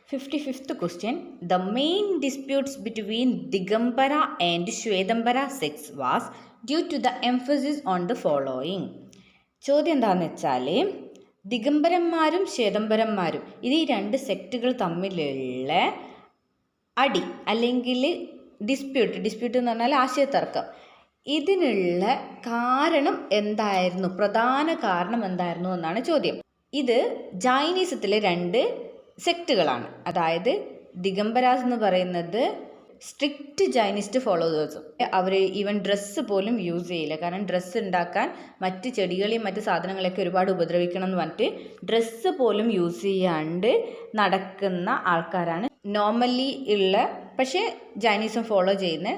55th question. The main disputes between Digambara and Shwetambara sects was due to the emphasis on the following. ചോദ്യം എന്താണെന്ന് വെച്ചാൽ ദിഗംബരന്മാരും ശ്വേതംബരന്മാരും ഇത് ഈ രണ്ട് സെക്റ്റുകൾ തമ്മിലുള്ള അടി അല്ലെങ്കിൽ ഡിസ്പ്യൂട്ട് എന്ന് പറഞ്ഞാൽ ആശയത്തർക്കം, ഇതിനുള്ള കാരണം എന്തായിരുന്നു, പ്രധാന കാരണം എന്തായിരുന്നു എന്നാണ് ചോദ്യം. ഇത് ജൈനിസത്തിലെ രണ്ട് സെക്റ്റുകളാണ്. അതായത് ദിഗംബരാസ് എന്ന് പറയുന്നത് സ്ട്രിക്റ്റ് ജൈനിസ്റ്റ് ഫോളോവേഴ്സും, അവർ ഈവൻ ഡ്രസ്സ് പോലും യൂസ് ചെയ്യില്ല. കാരണം ഡ്രസ്സ് ഉണ്ടാക്കാൻ മറ്റ് ചെടികളെയും മറ്റ് സാധനങ്ങളെയൊക്കെ ഒരുപാട് ഉപദ്രവിക്കണം എന്ന് പറഞ്ഞിട്ട് ഡ്രസ്സ് പോലും യൂസ് ചെയ്യാണ്ട് നടക്കുന്ന ആൾക്കാരാണ് നോർമലി ഉള്ള. പക്ഷേ ജൈനിസം ഫോളോ ചെയ്യുന്ന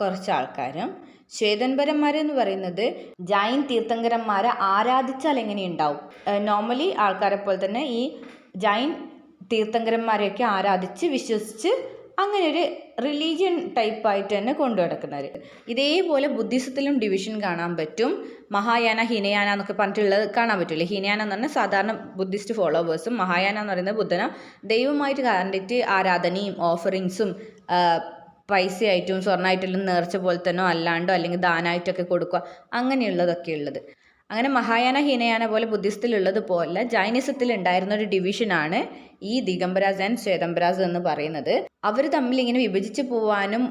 കുറച്ച് ആൾക്കാരും. ശ്വേതംബരന്മാരെന്ന് പറയുന്നത് ജൈൻ തീർത്ഥങ്കരന്മാരെ ആരാധിച്ചാൽ എങ്ങനെയുണ്ടാവും, നോർമലി ആൾക്കാരെ പോലെ തന്നെ ഈ ജൈൻ തീർത്ഥങ്കരന്മാരെയൊക്കെ ആരാധിച്ച് വിശ്വസിച്ച് അങ്ങനെ ഒരു റിലീജിയൻ ടൈപ്പായിട്ട് തന്നെ കൊണ്ടു നടക്കുന്നവർ. ഇതേപോലെ ബുദ്ധിസത്തിലും ഡിവിഷൻ കാണാൻ പറ്റും. മഹായാന ഹിനയാന എന്നൊക്കെ പറഞ്ഞിട്ടുള്ളത് കാണാൻ പറ്റില്ല. ഹിനയാന എന്ന് പറഞ്ഞാൽ സാധാരണ ബുദ്ധിസ്റ്റ് ഫോളോവേഴ്സും, മഹായാന എന്ന് പറയുന്നത് ബുദ്ധനെ ദൈവമായിട്ട് കണ്ടിട്ട് ആരാധനയും ഓഫറിങ്സും പൈസയായിട്ടും സ്വർണ്ണമായിട്ടെല്ലാം നേർച്ച പോലെ തന്നെ അല്ലാണ്ടോ അല്ലെങ്കിൽ ദാനമായിട്ടൊക്കെ കൊടുക്കുക, അങ്ങനെയുള്ളതൊക്കെ ഉള്ളത്. അങ്ങനെ മഹായാന ഹീനയാന പോലെ ബുദ്ധിസത്തിലുള്ളത് പോലെ ജൈനിസത്തിൽ ഉണ്ടായിരുന്ന ഒരു ഡിവിഷനാണ് ഈ ദിഗംബരാസ് ആൻഡ് ശ്വേതംബരാസ് എന്ന് പറയുന്നത്. അവർ തമ്മിൽ ഇങ്ങനെ വിഭജിച്ച് പോവാനും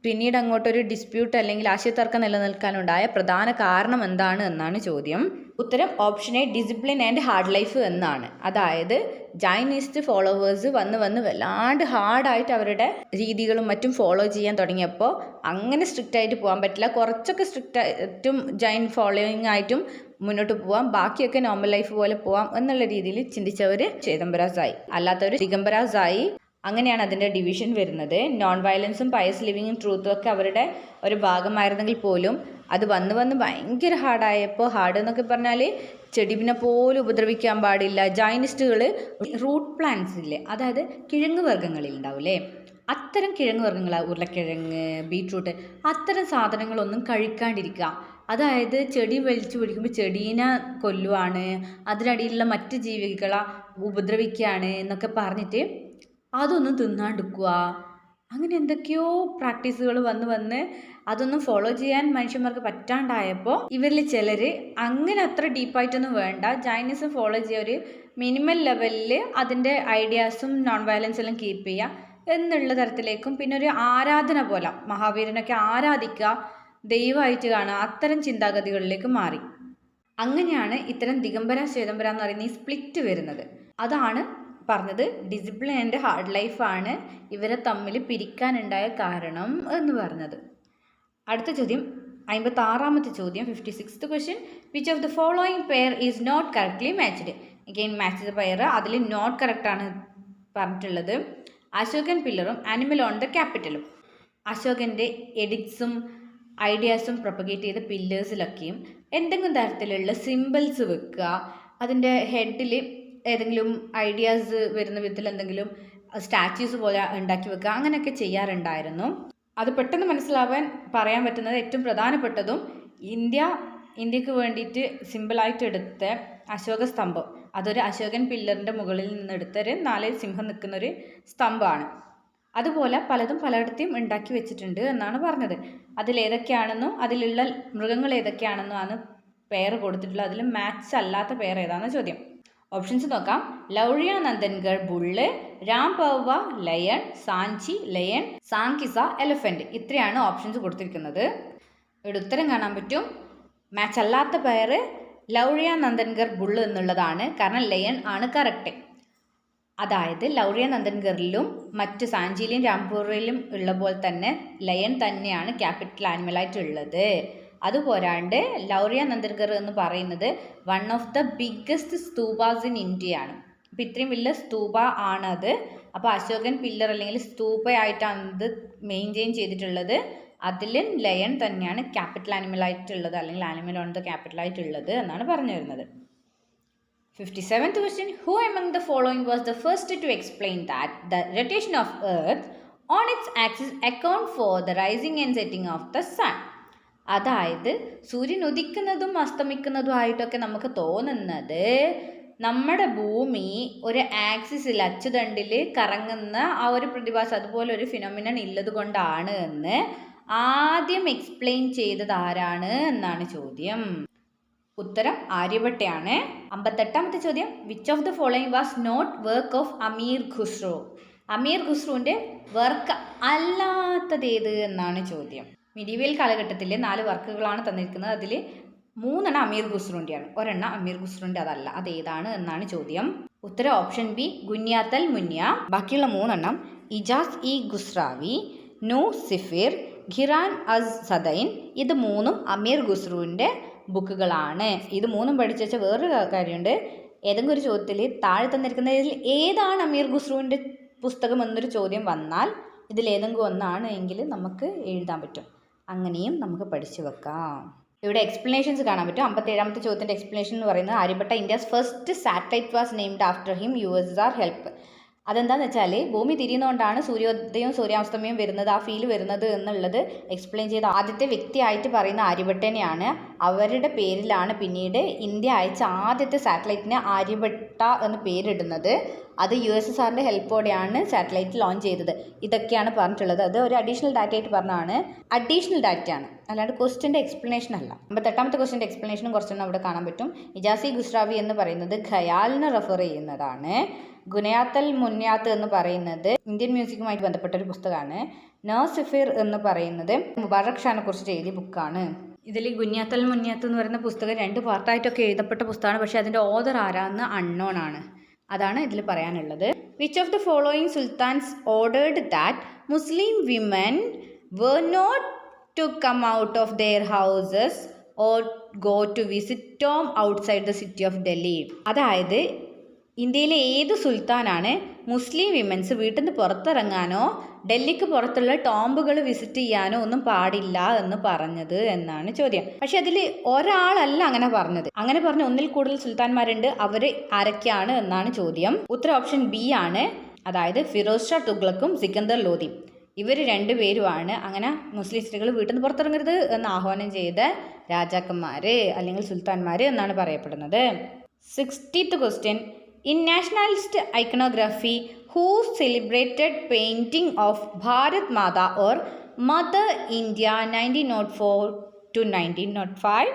പിന്നീട് അങ്ങോട്ടൊരു ഡിസ്പ്യൂട്ട് അല്ലെങ്കിൽ ആശയത്തർക്കം നിലനിൽക്കാനുണ്ടായ പ്രധാന കാരണം എന്താണ് എന്നാണ് ചോദ്യം. ഉത്തരം option A, discipline and hard life എന്നാണ്. അതായത് ജൈനിസ്റ്റ് ഫോളോവേഴ്സ് വന്ന് വല്ലാണ്ട് ഹാർഡായിട്ട് അവരുടെ രീതികളും മറ്റും ഫോളോ ചെയ്യാൻ തുടങ്ങിയപ്പോൾ അങ്ങനെ സ്ട്രിക്റ്റ് ആയിട്ട് പോകാൻ പറ്റില്ല, കുറച്ചൊക്കെ സ്ട്രിക്റ്റ് ആയിട്ടും ജൈൻ ഫോളോയിങ് ആയിട്ടും മുന്നോട്ട് പോവാം, ബാക്കിയൊക്കെ നോർമൽ ലൈഫ് പോലെ പോവാം എന്നുള്ള രീതിയിൽ ചിന്തിച്ചവർ ശ്വേതംബരാസായി, അല്ലാത്തവർ ദിഗംബരാസായി. അങ്ങനെയാണ് അതിൻ്റെ ഡിവിഷൻ വരുന്നത്. നോൺ വയലൻസും പയസ് ലിവിങ്ങും ട്രൂത്തും ഒക്കെ അവരുടെ ഒരു ഭാഗമായിരുന്നെങ്കിൽ പോലും അത് വന്ന് ഭയങ്കര ഹാർഡായപ്പോൾ, ഹാർഡ് എന്നൊക്കെ പറഞ്ഞാൽ ചെടിവിനെ പോലും ഉപദ്രവിക്കാൻ പാടില്ല. ജൈനിസ്റ്റുകൾ റൂട്ട് പ്ലാന്റ്സ് ഇല്ലേ, അതായത് കിഴങ്ങ് വർഗ്ഗങ്ങളിൽ ഉണ്ടാവില്ലേ, അത്തരം കിഴങ്ങ് വർഗ്ഗങ്ങൾ, ഉരുളക്കിഴങ്ങ്, ബീട്രൂട്ട്, അത്തരം സാധനങ്ങളൊന്നും കഴിക്കാണ്ടിരിക്കുക. അതായത് ചെടി വലിച്ചു പിടിക്കുമ്പോൾ ചെടീനെ കൊല്ലുവാണ്, അതിനടിയിലുള്ള മറ്റ് ജീവികളെ ഉപദ്രവിക്കുകയാണ് എന്നൊക്കെ പറഞ്ഞിട്ട് അതൊന്നും തിന്നാണ്ടിരിക്കുക. അങ്ങനെ എന്തൊക്കെയോ പ്രാക്ടീസുകൾ വന്ന് അതൊന്നും ഫോളോ ചെയ്യാൻ മനുഷ്യന്മാർക്ക് പറ്റാണ്ടായപ്പോൾ ഇവരിൽ ചിലർ അങ്ങനെ അത്ര ഡീപ്പായിട്ടൊന്നും വേണ്ട, ജൈനിസം ഫോളോ ചെയ്യുക, ഒരു മിനിമൽ ലെവലിൽ അതിൻ്റെ ഐഡിയാസും നോൺ വയലൻസ് എല്ലാം കീപ്പ് ചെയ്യുക എന്നുള്ള തരത്തിലേക്കും, പിന്നെ ഒരു ആരാധന പോലെ മഹാവീരനൊക്കെ ആരാധിക്കുക, ദൈവമായിട്ട് കാണുക, അത്തരം ചിന്താഗതികളിലേക്ക് മാറി. അങ്ങനെയാണ് ഇത്തരം ദിഗംബര ശ്വേതംബര എന്ന് പറയുന്ന ഈ സ്പ്ലിറ്റ് വരുന്നത്. അതാണ് പറഞ്ഞത് ഡിസിപ്ലിൻ ആൻഡ് ഹാർഡ് ലൈഫാണ് ഇവരെ തമ്മിൽ പിരിക്കാനുണ്ടായ കാരണം എന്ന് പറഞ്ഞത്. അടുത്ത ചോദ്യം 56ാമത്തെ ചോദ്യം, 56th question. Which of the following pair is not correctly matched? Again match the pair, അതിൽ നോട്ട് കറക്റ്റാണ് പറഞ്ഞിട്ടുള്ളത്. അശോകൻ പില്ലറും ആനിമൽ ഓൺ ദ ക്യാപിറ്റലും. അശോകൻ്റെ എഡിക്ട്സും ഐഡിയാസും പ്രൊപ്പഗേറ്റ് ചെയ്ത പില്ലേഴ്സിലൊക്കെയും എന്തെങ്കിലും തരത്തിലുള്ള സിമ്പിൾസ് വെക്കുക, അതിൻ്റെ ഹെഡിൽ ഏതെങ്കിലും ഐഡിയാസ് വരുന്ന വിധത്തിൽ എന്തെങ്കിലും സ്റ്റാച്യൂസ് പോലെ ഉണ്ടാക്കി വെക്കുക, അങ്ങനെയൊക്കെ ചെയ്യാറുണ്ടായിരുന്നു. അത് പെട്ടെന്ന് മനസ്സിലാവാൻ പറയാൻ പറ്റുന്നത് ഏറ്റവും പ്രധാനപ്പെട്ടതും ഇന്ത്യക്ക് വേണ്ടിയിട്ട് സിമ്പിളായിട്ട് എടുത്ത അശോക സ്തംഭം, അതൊരു അശോകൻ പില്ലറിൻ്റെ മുകളിൽ നിന്ന് എടുത്തൊരു 4 സിംഹം നിൽക്കുന്നൊരു സ്തംഭമാണ്. അതുപോലെ പലതും പലയിടത്തെയും ഉണ്ടാക്കി വെച്ചിട്ടുണ്ട് എന്നാണ് പറഞ്ഞത്. അതിലേതൊക്കെയാണെന്നും അതിലുള്ള മൃഗങ്ങൾ ഏതൊക്കെയാണെന്നും ആണ് പേര് കൊടുത്തിട്ടുള്ളത്. അതിൽ മാച്ച് അല്ലാത്ത പേർ ഏതാണെന്ന് ചോദ്യം. ഓപ്ഷൻസ് നോക്കാം. Lauriya Nandangarh bull, Rampurva lion, Sanchi lion, Sankisa elephant. ഇത്രയാണ് ഓപ്ഷൻസ് കൊടുത്തിരിക്കുന്നത്. ഇവിടെ ഉത്തരം കാണാൻ പറ്റും. മാച്ച് അല്ലാത്ത പേർ ലൗറിയ നന്ദൻഗർ ബുള്ള് എന്നുള്ളതാണ്. കാരണം ലയൺ ആണ് കറക്റ്റ്. അതായത് ലൗറിയ നന്ദൻഗറിലും മറ്റ് സാഞ്ചിയിലും രാംപൂറിലും ഉള്ള പോലെ തന്നെ ലയൺ തന്നെയാണ് ക്യാപിറ്റൽ ആനിമലായിട്ടുള്ളത്. അതുപോരാണ്ട് ലൗറിയ നന്ദൻഗർ എന്ന് പറയുന്നത് one of the biggest സ്തൂപാസ് in ഇന്ത്യയാണ്. അപ്പോൾ ഇത്രയും വലിയ സ്തൂപ ആണത്. അപ്പോൾ അശോകൻ പില്ലർ അല്ലെങ്കിൽ സ്തൂപയായിട്ടാണ് ഇത് മെയിൻറ്റെയിൻ ചെയ്തിട്ടുള്ളത്. അതിലും ലയൺ തന്നെയാണ് ക്യാപിറ്റൽ ആനിമലായിട്ടുള്ളത്, അല്ലെങ്കിൽ ആനിമൽ ഓൺ ദ ക്യാപിറ്റൽ ആയിട്ടുള്ളത് എന്നാണ് പറഞ്ഞു വരുന്നത്. 57th question. Who among the following was the first to explain that the rotation of Earth on its axis account for the rising and setting of the sun? അതായത് സൂര്യൻ ഉദിക്കുന്നതും അസ്തമിക്കുന്നതും ആയിട്ടൊക്കെ നമുക്ക് തോന്നുന്നത് നമ്മുടെ ഭൂമി ഒരു ആക്സിസിൽ അച്ചുതണ്ടിൽ കറങ്ങുന്ന ആ ഒരു പ്രതിഭാസം, അതുപോലെ ഒരു ഫിനോമിനൺ ഉള്ളത് കൊണ്ടാണ് എന്ന് ആദ്യം എക്സ്പ്ലെയിൻ ചെയ്തത് ആരാണ് എന്നാണ് ചോദ്യം. ഉത്തരം ആര്യഭട്ടയാണ്. 58ാമത്തെ ചോദ്യം, which of the following was not work of Amir Khusrau? Amir ഖുസ്രുവിൻ്റെ വർക്ക് അല്ലാത്തതേത് എന്നാണ് ചോദ്യം. മിഡീവിയൽ കാലഘട്ടത്തിൽ 4 വർക്കുകളാണ് തന്നിരിക്കുന്നത്. അതിൽ 3 അമീർ ഖുസ്രുവിൻ്റെയാണ്, ഒരെണ്ണം അമീർ ഖുസ്രുവിൻ്റെ അതല്ല. അതേതാണ് എന്നാണ് ചോദ്യം. ഉത്തരം ഓപ്ഷൻ ബി, ഗുനിയാത്തൽ മുന്യ. ബാക്കിയുള്ള 3 ഇജാസ് ഇ ഖുസ്രാവി, നൂ സിഫിർ, ഖിറാൻ അസ് സദൈൻ. ഇത് 3 അമീർ ഖുസ്രുവിൻ്റെ ബുക്കുകളാണ്. ഇത് 3 പഠിച്ചു വെച്ചാൽ വേറൊരു കാര്യമുണ്ട്. ഏതെങ്കിലും ഒരു ചോദ്യത്തിൽ താഴെ തന്നിരിക്കുന്നതിൽ ഏതാണ് അമീർ ഖുസ്രുവിൻ്റെ പുസ്തകം എന്നൊരു ചോദ്യം വന്നാൽ ഇതിലേതെങ്കിലും ഒന്നാണ് എങ്കിൽ നമുക്ക് എഴുതാൻ പറ്റും. അങ്ങനെയും നമുക്ക് പഠിച്ചു വെക്കാം. ഇവിടെ എക്സ്പ്ലനേഷൻസ് കാണാൻ പറ്റും. 57ാമത്തെ ചോദ്യത്തിൻ്റെ എക്സ്പ്ലനേഷൻ എന്ന് പറയുന്നത് Aryabhata India's first satellite was named after him, USSR help. അതെന്താണെന്ന് വെച്ചാൽ ഭൂമി തിരിയുന്നതുകൊണ്ടാണ് സൂര്യോദയവും സൂര്യാസ്തമയവും വരുന്നത്, ആ ഫീൽ വരുന്നത് എന്നുള്ളത് എക്സ്പ്ലെയിൻ ചെയ്ത ആദ്യത്തെ വ്യക്തിയായിട്ട് പറയുന്ന ആര്യഭട്ടനെയാണ്. അവരുടെ പേരിലാണ് പിന്നീട് ഇന്ത്യ അയച്ച ആദ്യത്തെ സാറ്റലൈറ്റിന് ആര്യഭട്ട എന്ന് പേരിടുന്നത്. അത് USSRൻ്റെ ഹെൽപ്പോടെയാണ് സാറ്റലൈറ്റ് ലോഞ്ച് ചെയ്തത്. ഇതൊക്കെയാണ് പറഞ്ഞിട്ടുള്ളത്. അത് ഒരു അഡീഷണൽ ഡാറ്റ ആയിട്ട് പറഞ്ഞതാണ്. അഡീഷണൽ ഡാറ്റയാണ്, അല്ലാണ്ട് ക്വസ്റ്റ്യൻ്റെ എക്സ്പ്ലനേഷൻ അല്ല. 58ാമത്തെ ക്വസ്റ്റ്യൻ്റെ എക്സ്പ്ലനേഷനും കുറച്ചൊന്നും അവിടെ കാണാൻ പറ്റും. ഇജാസി ഖുസ്രാവി എന്ന് പറയുന്നത് ഖയാലിനെ റെഫർ ചെയ്യുന്നതാണ്. ഗുനയാത്തൽ മുന്യാത്ത് എന്ന് പറയുന്നത് ഇന്ത്യൻ മ്യൂസിക്കുമായിട്ട് ബന്ധപ്പെട്ട ഒരു പുസ്തകമാണ്. നസിഫിർ എന്ന് പറയുന്നത് മുബാറക് ഷാനെ കുറിച്ച് എഴുതിയ ബുക്കാണ്. ഇതിൽ ഗുനിയാത്തൽ മുന്യാത്ത് എന്ന് പറയുന്ന പുസ്തകം 2 പാർട്ടായിട്ടൊക്കെ എഴുതപ്പെട്ട പുസ്തകമാണ്. പക്ഷേ അതിൻ്റെ ഓതർ ആരാന്ന് അൺനോൺ ആണ്. അതാണ് ഇതിൽ പറയാനുള്ളത്. Which of the following sultans ordered that Muslim women were not to come out of their houses or go to visit tomb outside the city of Delhi? അതായത് ഇന്ത്യയിലെ ഏത് സുൽത്താനാണ് മുസ്ലിം വിമൻസ് വീട്ടിൽ നിന്ന് പുറത്തിറങ്ങാനോ ഡൽഹിക്ക് പുറത്തുള്ള ടോംബുകൾ വിസിറ്റ് ചെയ്യാനോ ഒന്നും പാടില്ല എന്ന് പറഞ്ഞത് എന്നാണ് ചോദ്യം. പക്ഷെ അതിൽ ഒരാളല്ല അങ്ങനെ പറഞ്ഞത്. അങ്ങനെ പറഞ്ഞ 1-ൽ കൂടുതൽ സുൽത്താൻമാരുണ്ട്. അവർ ആരൊക്കെയാണ് എന്നാണ് ചോദ്യം. ഉത്തരം ഓപ്ഷൻ ബി ആണ്. അതായത് ഫിറോസ് ഷാ തുഗ്ലക്കും സിക്കന്ദർ ലോധിയും. ഇവർ 2 പേരുമാണ് അങ്ങനെ മുസ്ലിം സ്ത്രീകൾ വീട്ടിൽ നിന്ന് പുറത്തിറങ്ങരുത് എന്ന് ആഹ്വാനം ചെയ്ത രാജാക്കന്മാർ അല്ലെങ്കിൽ സുൽത്താൻമാർ എന്നാണ് പറയപ്പെടുന്നത്. 60th question, in nationalist iconography who celebrated painting of Bharat Mata or Mother India 1904 to 1905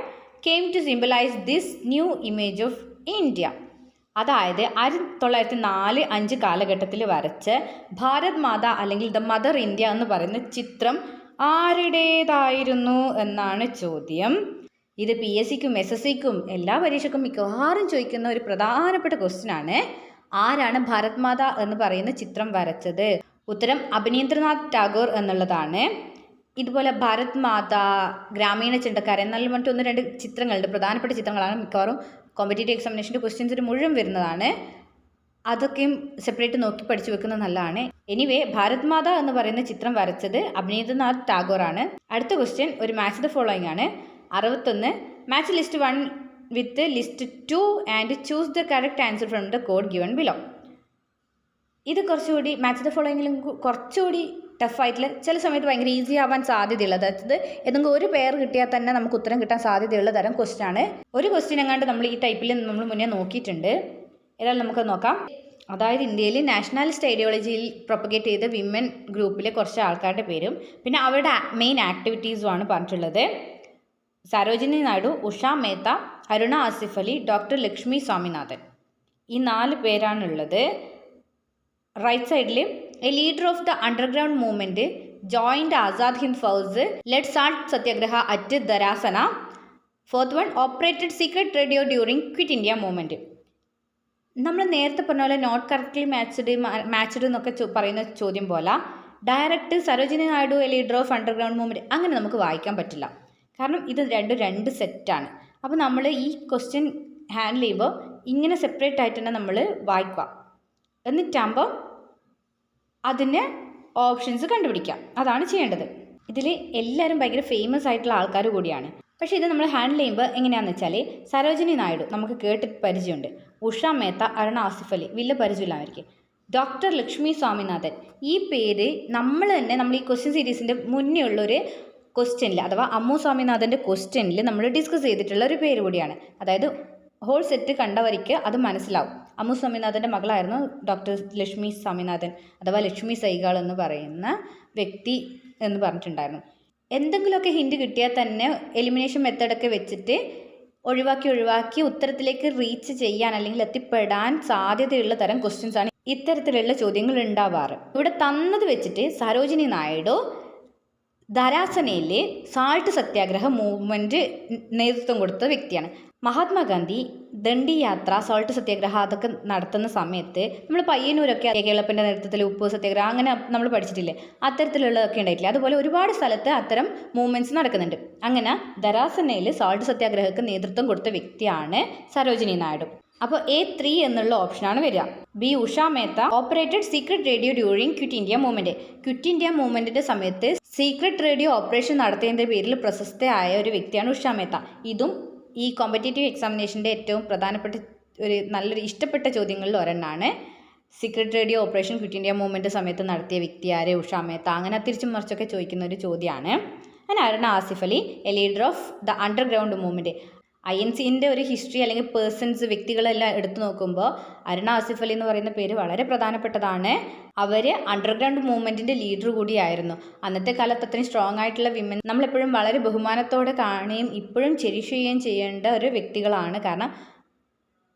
came to symbolize this new image of India? അതായത് 1904-5 കാലഘട്ടത്തിൽ വരച്ച ഭാരത് മാത അല്ലെങ്കിൽ ദ മദർ ഇന്ത്യ എന്ന് പറയുന്ന ചിത്രം ആരുടേതായിരുന്നു എന്നാണ് ചോദ്യം. ഇത് PSCക്കും SSCക്കും എല്ലാ പരീക്ഷയ്ക്കും മിക്കവാറും ചോദിക്കുന്ന ഒരു പ്രധാനപ്പെട്ട ക്വസ്റ്റ്യൻ ആണ്. ആരാണ് ഭാരത് മാത എന്ന് പറയുന്ന ചിത്രം വരച്ചത്? ഉത്തരം അഭിനീന്ദ്രനാഥ് ടാഗോർ എന്നുള്ളതാണ്. ഇതുപോലെ ഭാരത് മാത, ഗ്രാമീണ ചിന്തക്കാരൻ എന്നാലും മറ്റു 1-2 ചിത്രങ്ങളുണ്ട്. പ്രധാനപ്പെട്ട ചിത്രങ്ങളാണ്. മിക്കവാറും കോമ്പറ്റേറ്റീവ് എക്സാമിനേഷൻ്റെ ക്വസ്റ്റ്യൻസിന് മുഴുവൻ വരുന്നതാണ്. അതൊക്കെയും സെപ്പറേറ്റ് നോക്കി പഠിച്ചു വെക്കുന്നത് നല്ലതാണ്. എനിവേ ഭാരത് മാത എന്ന് പറയുന്ന ചിത്രം വരച്ചത് അഭിനീന്ദ്രനാഥ് ടാഗോർ ആണ്. അടുത്ത ക്വസ്റ്റ്യൻ ഒരു മാച്ച് ദ ഫോളോയിങ് ആണ്. 61 match list 1 with list 2 and choose the correct answer from the code given below. ഇത് കുറച്ചുകൂടി മാച്ച് ദ ഫോളോയിങ്ങിലും കുറച്ചുകൂടി ടഫായിട്ടുള്ള, ചില സമയത്ത് ഭയങ്കര ഈസി ആവാൻ സാധ്യതയുള്ളത്. അതായത് ഏതെങ്കിലും ഒരു പെയർ കിട്ടിയാൽ തന്നെ നമുക്ക് ഉത്തരം കിട്ടാൻ സാധ്യതയുള്ള തരം ക്വസ്റ്റ്യൻ ആണ്. ഒരു ക്വസ്റ്റ്യൻ എങ്ങാണ്ട് നമ്മൾ ഈ ടൈപ്പിൽ നമ്മൾ മുന്നേ നോക്കിയിട്ടുണ്ട്. ഏതായാലും നമുക്ക് നോക്കാം. അതായത് ഇന്ത്യയിൽ നാഷണലിസ്റ്റ് ഐഡിയോളജിയിൽ പ്രൊപ്പഗേറ്റ് ചെയ്ത വിമൻ ഗ്രൂപ്പിലെ കുറച്ച് ആൾക്കാരുടെ പേരും പിന്നെ അവരുടെ മെയിൻ ആക്ടിവിറ്റീസുമാണ് പറഞ്ഞിട്ടുള്ളത്. സരോജിനി നായിഡു, ഉഷ മേത്ത, അരുണ ആസിഫ് അലി, ഡോക്ടർ ലക്ഷ്മി സ്വാമിനാഥൻ. ഈ 4 പേരാണുള്ളത്. റൈറ്റ് സൈഡിൽ a leader of the underground movement joined Azad Hind Fauj, led salt Satyagraha at Dharasana. 4th one operated secret radio during quit India movement. നമ്മൾ നേരത്തെ പറഞ്ഞ പോലെ നോട്ട് കറക്റ്റ്ലി മാച്ച്ഡ് എന്നൊക്കെ പറയുന്ന ചോദ്യം പോലെ direct Sarojini Naidu A leader of underground movement അങ്ങനെ നമുക്ക് വായിക്കാൻ പറ്റില്ല. കാരണം ഇത് 2 സെറ്റാണ്. അപ്പോൾ നമ്മൾ ഈ ക്വസ്റ്റ്യൻ ഹാൻഡിൽ ചെയ്യുമ്പോൾ ഇങ്ങനെ സെപ്പറേറ്റ് ആയിട്ട് തന്നെ നമ്മൾ വായിക്കുക. എന്നിട്ടാകുമ്പോൾ അതിന് ഓപ്ഷൻസ് കണ്ടുപിടിക്കാം. അതാണ് ചെയ്യേണ്ടത്. ഇതിൽ എല്ലാവരും ഭയങ്കര ഫേമസ് ആയിട്ടുള്ള ആൾക്കാർ കൂടിയാണ്. പക്ഷേ ഇത് നമ്മൾ ഹാൻഡിൽ ചെയ്യുമ്പോൾ എങ്ങനെയാണെന്ന് വെച്ചാൽ സരോജിനി നായിഡു നമുക്ക് കേട്ട് പരിചയമുണ്ട്. ഉഷ മേത്ത, അരുണ ആസിഫ് അലി വലിയ പരിചയമില്ലായിരിക്കും. ഡോക്ടർ ലക്ഷ്മി സ്വാമിനാഥൻ ഈ പേര് നമ്മൾ ഈ ക്വസ്റ്റ്യൻ സീരീസിൻ്റെ മുന്നേ ഉള്ളൊരു ക്വസ്റ്റ്യനിൽ അഥവാ അമ്മു സ്വാമിനാഥൻ്റെ ക്വസ്റ്റ്യനിൽ നമ്മൾ ഡിസ്കസ് ചെയ്തിട്ടുള്ള ഒരു പേര് കൂടിയാണ്. അതായത് ഹോൾ സെറ്റ് കണ്ടവർക്ക് അത് മനസ്സിലാവും. അമ്മു സ്വാമിനാഥൻ്റെ മകളായിരുന്നു ഡോക്ടർ ലക്ഷ്മി സ്വാമിനാഥൻ അഥവാ ലക്ഷ്മി സൈഗാൾ എന്ന് പറയുന്ന വ്യക്തി എന്ന് പറഞ്ഞിട്ടുണ്ടായിരുന്നു. എന്തെങ്കിലുമൊക്കെ ഹിൻഡ് കിട്ടിയാൽ തന്നെ എലിമിനേഷൻ മെത്തേഡൊക്കെ വെച്ചിട്ട് ഒഴിവാക്കി ഉത്തരത്തിലേക്ക് റീച്ച് ചെയ്യാൻ അല്ലെങ്കിൽ എത്തിപ്പെടാൻ സാധ്യതയുള്ള തരം ക്വസ്റ്റ്യൻസ് ആണ് ഇത്തരത്തിലുള്ള ചോദ്യങ്ങൾ ഉണ്ടാവാറ്. ഇവിടെ തന്നത് വെച്ചിട്ട് സരോജിനി നായിഡു ധരാസനയിലെ സാൾട്ട് സത്യാഗ്രഹ മൂവ്മെൻറ്റ് നേതൃത്വം കൊടുത്ത വ്യക്തിയാണ്. മഹാത്മാഗാന്ധി ദണ്ഡി യാത്ര, സോൾട്ട് സത്യാഗ്രഹ അതൊക്കെ നടത്തുന്ന സമയത്ത് നമ്മൾ പയ്യന്നൂരൊക്കെ കേളപ്പൻ്റെ നേതൃത്വത്തിൽ ഉപ്പ് സത്യാഗ്രഹം അങ്ങനെ നമ്മൾ പഠിച്ചിട്ടില്ലേ, അത്തരത്തിലുള്ളതൊക്കെ ഉണ്ടായിട്ടില്ല. അതുപോലെ ഒരുപാട് സ്ഥലത്ത് അത്തരം മൂവ്മെൻറ്റ്സ് നടക്കുന്നുണ്ട്. അങ്ങനെ ധരാസനയിൽ സോൾട്ട് സത്യാഗ്രഹಕ್ಕೆ നേതൃത്വം കൊടുത്ത വ്യക്തിയാണ് സരോജിനി നായിഡു. അപ്പോൾ A3 എന്നുള്ള ഓപ്ഷനാണ് വരിക. B Usha Mehta operated secret radio during quit India movement. Quit India മൂവ്മെൻറ്റിൻ്റെ സമയത്ത് സീക്രട്ട് റേഡിയോ ഓപ്പറേഷൻ നടത്തിയതിൻ്റെ പേരിൽ പ്രശസ്തയായ ഒരു വ്യക്തിയാണ് ഉഷ മേത്ത. ഇതും ഈ കോമ്പറ്റേറ്റീവ് എക്സാമിനേഷൻ്റെ ഏറ്റവും പ്രധാനപ്പെട്ട നല്ലൊരു ഇഷ്ടപ്പെട്ട ചോദ്യങ്ങളിൽ ഒരെണ്ണമാണ്. Secret radio operation quit India movement സമയത്ത് നടത്തിയ വ്യക്തി ആരെ? ഉഷ മേത്ത. അങ്ങനെ തിരിച്ചും മറിച്ചൊക്കെ ചോദിക്കുന്ന ഒരു ചോദ്യമാണ്. അങ്ങനെ Aruna Asaf Ali, a leader of the underground movement. INCൻ്റെ ഒരു ഹിസ്റ്ററി അല്ലെങ്കിൽ പേഴ്സൺസ് വ്യക്തികളെല്ലാം എടുത്തു നോക്കുമ്പോൾ അരുണ ആസിഫ് അലി എന്ന് പറയുന്ന പേര് വളരെ പ്രധാനപ്പെട്ടതാണ്. അവർ അണ്ടർഗ്രൗണ്ട് മൂവ്മെൻറ്റിൻ്റെ ലീഡർ കൂടിയായിരുന്നു. അന്നത്തെ കാലത്ത് അത്രയും സ്ട്രോങ് ആയിട്ടുള്ള വിമൻ നമ്മളെപ്പോഴും വളരെ ബഹുമാനത്തോടെ കാണുകയും ഇപ്പോഴും ചെരിഷ് ചെയ്യുകയും ചെയ്യേണ്ട ഒരു വ്യക്തികളാണ്. കാരണം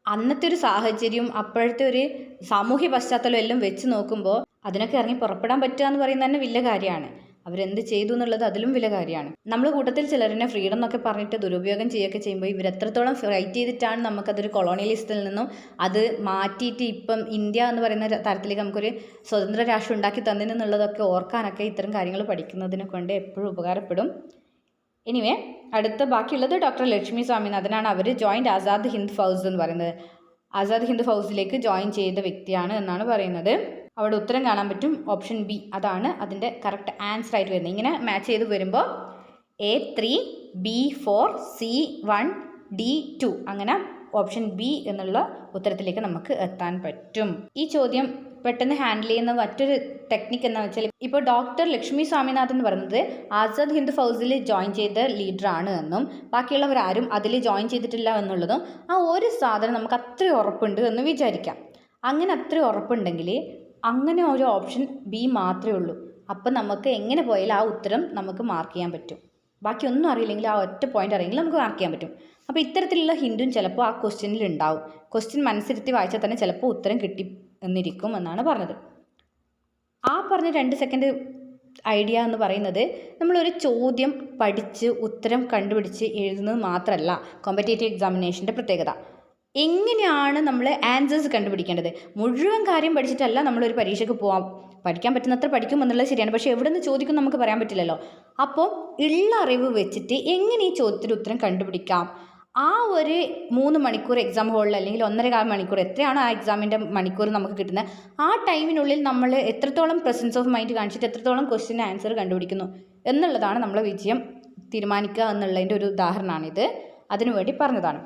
അന്നത്തെ ഒരു സാഹചര്യവും അപ്പോഴത്തെ ഒരു സാമൂഹ്യ പശ്ചാത്തലം എല്ലാം വെച്ച് നോക്കുമ്പോൾ അതിനൊക്കെ ഇറങ്ങി പുറപ്പെടാൻ പറ്റുക എന്ന് പറയുന്നത് തന്നെ വലിയ കാര്യമാണ്. അവരെന്ത് ചെയ്തു എന്നുള്ളത് അതിലും വലിയ കാര്യമാണ്. നമ്മൾ കൂട്ടത്തിൽ ചിലരിനെ ഫ്രീഡം എന്നൊക്കെ പറഞ്ഞിട്ട് ദുരുപയോഗം ചെയ്യുകയൊക്കെ ചെയ്യുമ്പോൾ ഇവരെത്രത്തോളം ഫൈറ്റ് ചെയ്തിട്ടാണ് നമുക്കതൊരു കൊളോണിയലിസത്തിൽ നിന്നും അത് മാറ്റിയിട്ട് ഇപ്പം ഇന്ത്യ എന്ന് പറയുന്ന തരത്തിലേക്ക് നമുക്കൊരു സ്വതന്ത്ര രാഷ്ട്രം ഉണ്ടാക്കി തന്നതെന്നുള്ളതൊക്കെ ഓർക്കാനൊക്കെ ഇത്തരം കാര്യങ്ങൾ പഠിക്കുന്നതിനെ കൊണ്ട് എപ്പോഴും ഉപകാരപ്പെടും. എനിവേ അടുത്ത ബാക്കിയുള്ളത് ഡോക്ടർ ലക്ഷ്മി സ്വാമിനാഥനാണ്. അവർ ജോയിൻറ്റ് ആസാദ് ഹിന്ദ് ഫൗസ് എന്ന് പറയുന്നത്. ആസാദ് ഹിന്ദ് ഫൗസിലേക്ക് ജോയിൻ ചെയ്ത വ്യക്തിയാണ് എന്നാണ് പറയുന്നത്. അവിടെ ഉത്തരം കാണാൻ പറ്റും, ഓപ്ഷൻ ബി അതാണ് അതിൻ്റെ കറക്റ്റ് ആൻസർ ആയിട്ട് വരുന്നത്. ഇങ്ങനെ മാച്ച് ചെയ്ത് വരുമ്പോൾ A3, B4, C1, D2 അങ്ങനെ ഓപ്ഷൻ ബി എന്നുള്ള ഉത്തരത്തിലേക്ക് നമുക്ക് എത്താൻ പറ്റും. ഈ ചോദ്യം പെട്ടെന്ന് ഹാൻഡിൽ ചെയ്യുന്ന മറ്റൊരു ടെക്നിക്ക് എന്ന് വെച്ചാൽ ഇപ്പോൾ ഡോക്ടർ ലക്ഷ്മി സ്വാമിനാഥൻ എന്ന് പറയുന്നത് ആസാദ് ഹിന്ദ് ഫൗസിൽ ജോയിൻ ചെയ്ത ലീഡറാണ് എന്നും ബാക്കിയുള്ളവരാരും അതിൽ ജോയിൻ ചെയ്തിട്ടില്ല എന്നുള്ളതും ആ ഒരു സാധനം നമുക്ക് അത്രയും ഉറപ്പുണ്ട് എന്ന് വിചാരിക്കാം. അങ്ങനെ അത്രയും ഉറപ്പുണ്ടെങ്കിൽ അങ്ങനെ ഒരു ഓപ്ഷൻ ബി മാത്രമേ ഉള്ളൂ. അപ്പം നമുക്ക് എങ്ങനെ പോയാലും ആ ഉത്തരം നമുക്ക് മാർക്ക് ചെയ്യാൻ പറ്റും. ബാക്കി ഒന്നും അറിയില്ലെങ്കിൽ ആ ഒറ്റ പോയിന്റ് അറിയെങ്കിൽ നമുക്ക് മാർക്ക് ചെയ്യാൻ പറ്റും. അപ്പോൾ ഇത്തരത്തിലുള്ള ഹിൻറ്റും ചിലപ്പോൾ ആ ക്വസ്റ്റ്യനിൽ ഉണ്ടാവും. ക്വസ്റ്റ്യൻ മനസ്സിരുത്തി വായിച്ചാൽ തന്നെ ചിലപ്പോൾ ഉത്തരം കിട്ടി എന്നിരിക്കും എന്നാണ് പറഞ്ഞത്. ആ പറഞ്ഞ 2 സെക്കൻഡ് ഐഡിയ എന്ന് പറയുന്നത് നമ്മളൊരു ചോദ്യം പഠിച്ച് ഉത്തരം കണ്ടുപിടിച്ച് എഴുതുന്നത് മാത്രമല്ല കോമ്പറ്റേറ്റീവ് എക്സാമിനേഷൻ്റെ പ്രത്യേകത. എങ്ങനെയാണ് നമ്മൾ ആൻസേഴ്സ് കണ്ടുപിടിക്കേണ്ടത്? മുഴുവൻ കാര്യം പഠിച്ചിട്ടല്ല നമ്മളൊരു പരീക്ഷയ്ക്ക് പോകാം. പഠിക്കാൻ പറ്റുന്നത്ര പഠിക്കും എന്നുള്ളത് ശരിയാണ്, പക്ഷേ എവിടെ നിന്ന് ചോദിക്കും നമുക്ക് പറയാൻ പറ്റില്ലല്ലോ. അപ്പോൾ ഉള്ള അറിവ് വെച്ചിട്ട് എങ്ങനെ ഈ ചോദ്യത്തിന് ഉത്തരം കണ്ടുപിടിക്കാം? ആ ഒരു 3 മണിക്കൂർ എക്സാം ഹോളിൽ അല്ലെങ്കിൽ 1.25 മണിക്കൂർ എത്രയാണ് ആ എക്സാമിൻ്റെ മണിക്കൂർ നമുക്ക് കിട്ടുന്നത്, ആ ടൈമിനുള്ളിൽ നമ്മൾ എത്രത്തോളം പ്രസൻസ് ഓഫ് മൈൻഡ് കാണിച്ചിട്ട് എത്രത്തോളം ക്വസ്റ്റ്യൻ ആൻസർ കണ്ടുപിടിക്കുന്നു എന്നുള്ളതാണ് നമ്മളെ വിജയം തീരുമാനിക്കുക എന്നുള്ളതിൻ്റെ ഒരു ഉദാഹരണമാണിത്. അതിനുവേണ്ടി പറഞ്ഞതാണ്.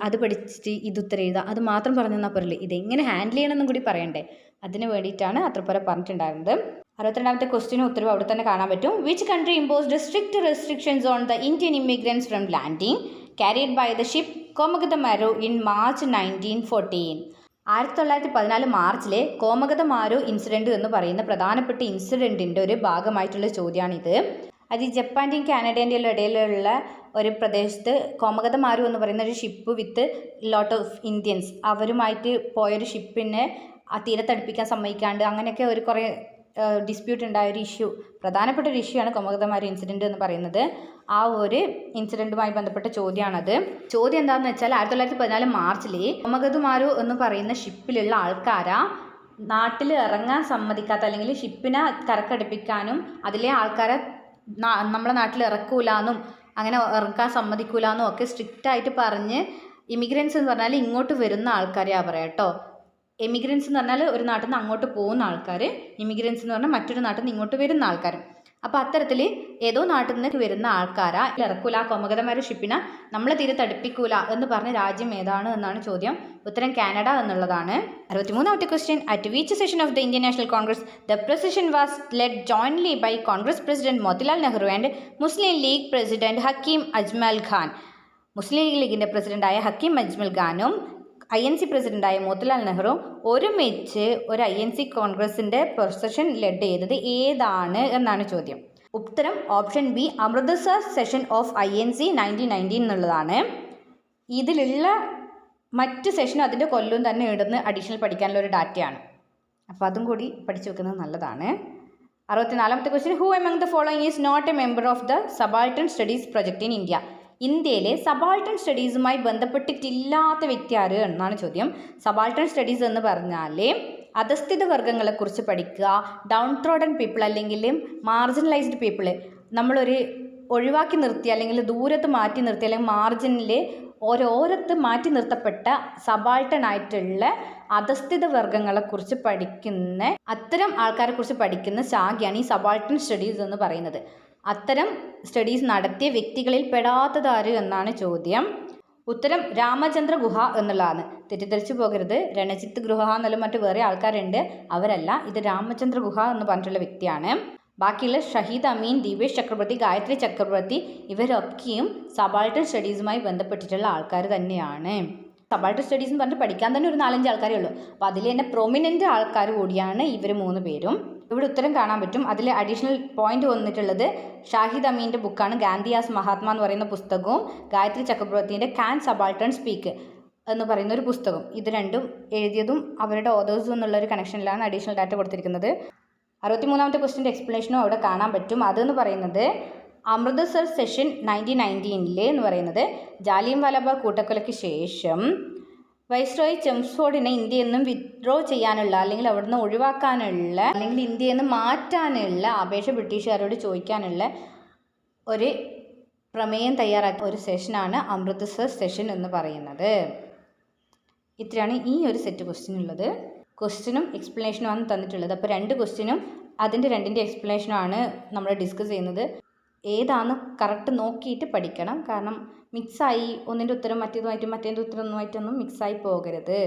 അത് പഠിച്ചിട്ട് ഇത് ഉത്തരം എഴുതുക അത് മാത്രം പറഞ്ഞു തന്നാൽ പോരല്ലേ, ഇതെങ്ങനെ ഹാൻഡിൽ ചെയ്യണമെന്നും കൂടി പറയണ്ടേ. അതിന് വേണ്ടിയിട്ടാണ് അത്രപോലെ പറഞ്ഞിട്ടുണ്ടായിരുന്നത്. 62ാമത്തെ ക്വസ്റ്റ്യനും ഉത്തരവ് അവിടെ തന്നെ കാണാൻ പറ്റും. Which country imposed strict restrictions on the Indian immigrants from landing carried by the ship Komagata Maru in March 1914? 1914 മാർച്ചിലെ കോമഗതമാരോ ഇൻസിഡൻറ്റ് എന്ന് പറയുന്ന പ്രധാനപ്പെട്ട ഇൻസിഡൻറ്റിൻ്റെ ഒരു ഭാഗമായിട്ടുള്ള ചോദ്യമാണിത്. അത് ഈ ജപ്പാൻ്റെയും കാനഡേൻ്റെയും ഇടയിലുള്ള ഒരു പ്രദേശത്ത് കോമഗതമാരു എന്ന് പറയുന്ന ഒരു ship with lot of Indians അവരുമായിട്ട് പോയൊരു ഷിപ്പിനെ ആ തീരത്തടുപ്പിക്കാൻ സമ്മതിക്കാണ്ട് അങ്ങനെയൊക്കെ ഒരു കുറേ ഡിസ്പ്യൂട്ട് ഉണ്ടായ ഒരു ഇഷ്യൂ, പ്രധാനപ്പെട്ട ഒരു ഇഷ്യൂ ആണ് കോമഗതമാരു ഇൻസിഡൻറ്റ് എന്ന് പറയുന്നത്. ആ ഒരു ഇൻസിഡൻറ്റുമായി ബന്ധപ്പെട്ട ചോദ്യമാണത്. ചോദ്യം എന്താണെന്ന് വെച്ചാൽ 1914 മാർച്ചിൽ കോമഗതമാരു എന്ന് പറയുന്ന ഷിപ്പിലുള്ള ആൾക്കാരാ നാട്ടിൽ ഇറങ്ങാൻ സമ്മതിക്കാത്ത അല്ലെങ്കിൽ ഷിപ്പിനെ കരക്കടുപ്പിക്കാനും അതിലെ ആൾക്കാരെ നമ്മളെ നാട്ടിൽ ഇറക്കൂലെന്നും അങ്ങനെ ഇറക്കാൻ സമ്മതിക്കൂലെന്നും ഒക്കെ സ്ട്രിക്റ്റായിട്ട് പറഞ്ഞ് ഇമിഗ്രൻസ് എന്ന് പറഞ്ഞാൽ ഇങ്ങോട്ട് വരുന്ന ആൾക്കാരെയാ പറയാം കേട്ടോ. എമിഗ്രൻസ് എന്ന് പറഞ്ഞാൽ ഒരു നാട്ടിൽ നിന്ന് അങ്ങോട്ട് പോകുന്ന ആൾക്കാർ, ഇമിഗ്രൻസ് എന്ന് പറഞ്ഞാൽ മറ്റൊരു നാട്ടിൽ നിന്ന് ഇങ്ങോട്ട് വരുന്ന ആൾക്കാർ. അപ്പോൾ അത്തരത്തിൽ ഏതോ നാട്ടിൽ നിന്ന് വരുന്ന ആൾക്കാരാ ഇറക്കൂല, കോമഗതമാരുടെ ഷിപ്പിനെ നമ്മളെ തീരെ തടുപ്പിക്കൂല എന്ന് പറഞ്ഞ രാജ്യം ഏതാണ് എന്നാണ് ചോദ്യം. ഉത്തരം കാനഡ എന്നുള്ളതാണ്. 63ാമത്തെ question. At which session of the Indian National Congress the procession was led jointly by Congress president Motilal Nehru and Muslim League president Hakim Ajmal Khan? Muslim ലീഗിൻ്റെ പ്രസിഡൻ്റായ ഹക്കീം അജ്മൽ ഖാനും INC പ്രസിഡൻ്റായ മോത്തിലാൽ നെഹ്റുവും ഒരുമിച്ച് ഒരു INC കോൺഗ്രസിൻ്റെ പ്രൊസഷൻ ലെഡ് ചെയ്തത് ഏതാണ് എന്നാണ് ചോദ്യം. ഉത്തരം option B, Amritsar session of INC 1919 എന്നുള്ളതാണ്. ഇതിലുള്ള മറ്റ് സെഷനും അതിൻ്റെ കൊല്ലവും തന്നെ ഇടുന്ന് അഡീഷണൽ പഠിക്കാനുള്ള ഒരു ഡാറ്റയാണ്. അപ്പോൾ അതും കൂടി പഠിച്ചു വെക്കുന്നത് നല്ലതാണ്. 64ാമത്തെ question, who among the following is not a member of the subaltern studies project in India? ഇന്ത്യയിലെ സബാൾട്ടൺ സ്റ്റഡീസുമായി ബന്ധപ്പെട്ടിട്ടില്ലാത്ത വ്യക്തി ആര് എന്നാണ് ചോദ്യം. സബാൾട്ടൺ സ്റ്റഡീസ് എന്ന് പറഞ്ഞാൽ അധസ്ഥിത വർഗ്ഗങ്ങളെക്കുറിച്ച് പഠിക്കുക, ഡൗൺ ട്രോഡൻ പീപ്പിൾ അല്ലെങ്കിൽ മാർജിനലൈസ്ഡ് പീപ്പിൾ, നമ്മളൊരു ഒഴിവാക്കി നിർത്തി അല്ലെങ്കിൽ ദൂരത്ത് മാറ്റി നിർത്തി അല്ലെങ്കിൽ മാർജിനിൽ ഓരോരത്ത് മാറ്റി നിർത്തപ്പെട്ട സബാൾട്ടൺ ആയിട്ടുള്ള അധസ്ഥിത വർഗ്ഗങ്ങളെക്കുറിച്ച് പഠിക്കുന്ന അത്തരം ആൾക്കാരെക്കുറിച്ച് പഠിക്കുന്ന ശാഖയാണ് ഈ സബാൾട്ടൺ സ്റ്റഡീസ് എന്ന് പറയുന്നത്. അത്തരം സ്റ്റഡീസ് നടത്തിയ വ്യക്തികളിൽ പെടാത്തതാര് എന്നാണ് ചോദ്യം. ഉത്തരം രാമചന്ദ്ര ഗുഹ എന്നുള്ളതാണ്. തെറ്റിദ്ധരിച്ചു പോകരുത്, രണജിത്ത് ഗുഹ എന്നുള്ള മറ്റു വേറെ ആൾക്കാരുണ്ട്, അവരല്ല. ഇത് രാമചന്ദ്ര ഗുഹ എന്ന് പറഞ്ഞിട്ടുള്ള വ്യക്തിയാണ്. ബാക്കിയുള്ള ഷഹീദ് അമീൻ, ദീപേഷ് ചക്രവർത്തി, ഗായത്രി ചക്രവർത്തി ഇവരൊക്കെയും സബാൾട്ടൺ സ്റ്റഡീസുമായി ബന്ധപ്പെട്ടിട്ടുള്ള ആൾക്കാർ തന്നെയാണ്. സബാൾട്ടൺ സ്റ്റഡീസ് എന്ന് പറഞ്ഞിട്ട് പഠിക്കാൻ തന്നെ ഒരു 4-5 ആൾക്കാരേ ഉള്ളൂ. അപ്പോൾ അതിൽ തന്നെ പ്രൊമിനൻ്റ് ആൾക്കാർ കൂടിയാണ് ഇവർ 3 പേരും. ഇവിടെ ഉത്തരം കാണാൻ പറ്റും. അതിൽ അഡീഷണൽ പോയിന്റ് വന്നിട്ടുള്ളത് ഷാഹിദ് അമീൻ്റെ ബുക്കാണ് ഗാന്ധിയാസ് മഹാത്മ എന്ന് പറയുന്ന പുസ്തകവും ഗായത്രി ചക്രവർത്തിൻ്റെ കാൻ സബാൾട്ടൺ സ്പീക്ക് എന്ന് പറയുന്ന ഒരു പുസ്തകം. ഇത് രണ്ടും എഴുതിയതും അവരുടെ ഓതേഴ്സും എന്നുള്ളൊരു കണക്ഷനിലാണ് അഡീഷണൽ ഡാറ്റ കൊടുത്തിരിക്കുന്നത്. 63ാമത്തെ ക്വസ്റ്റ്യൻ്റെ എക്സ്പ്ലനേഷനും അവിടെ കാണാൻ പറ്റും. അതെന്ന് പറയുന്നത് അമൃത്സർ സെഷൻ 1919 എന്ന് പറയുന്നത് ജാലിയൻ വാലാബാഗ് കൂട്ടക്കൊലയ്ക്ക് ശേഷം വൈസ്രോയ് ചെംസ്ഫോർഡിനെ ഇന്ത്യയിൽ നിന്നും വിത്ഡ്രോ ചെയ്യാനുള്ള അല്ലെങ്കിൽ അവിടുന്ന് ഒഴിവാക്കാനുള്ള അല്ലെങ്കിൽ ഇന്ത്യയിൽ നിന്ന് മാറ്റാനുള്ള അപേക്ഷ ബ്രിട്ടീഷുകാരോട് ചോദിക്കാനുള്ള ഒരു പ്രമേയം തയ്യാറാക്കിയ ഒരു സെഷനാണ് അമൃത്സർ സെഷൻ എന്ന് പറയുന്നത്. ഇത്രയാണ് ഈ ഒരു സെറ്റ് ക്വസ്റ്റ്യൻ ഉള്ളത്. ക്വസ്റ്റ്യനും എക്സ്പ്ലനേഷനുമാണ് തന്നിട്ടുള്ളത്. അപ്പോൾ 2 ക്വസ്റ്റ്യനും അതിൻ്റെ 2ൻ്റെ എക്സ്പ്ലനേഷനുമാണ് നമ്മൾ ഡിസ്കസ് ചെയ്യുന്നത്. ഏതാണ് കറക്റ്റ് നോക്കിയിട്ട് പഠിക്കണം. കാരണം മിക്സായി ഒന്നിൻ്റെ ഉത്തരം മറ്റേതുമായിട്ടും മറ്റേതിൻ്റെ ഉത്തരം ഒന്നുമായിട്ടൊന്നും മിക്സായി പോകരുത്.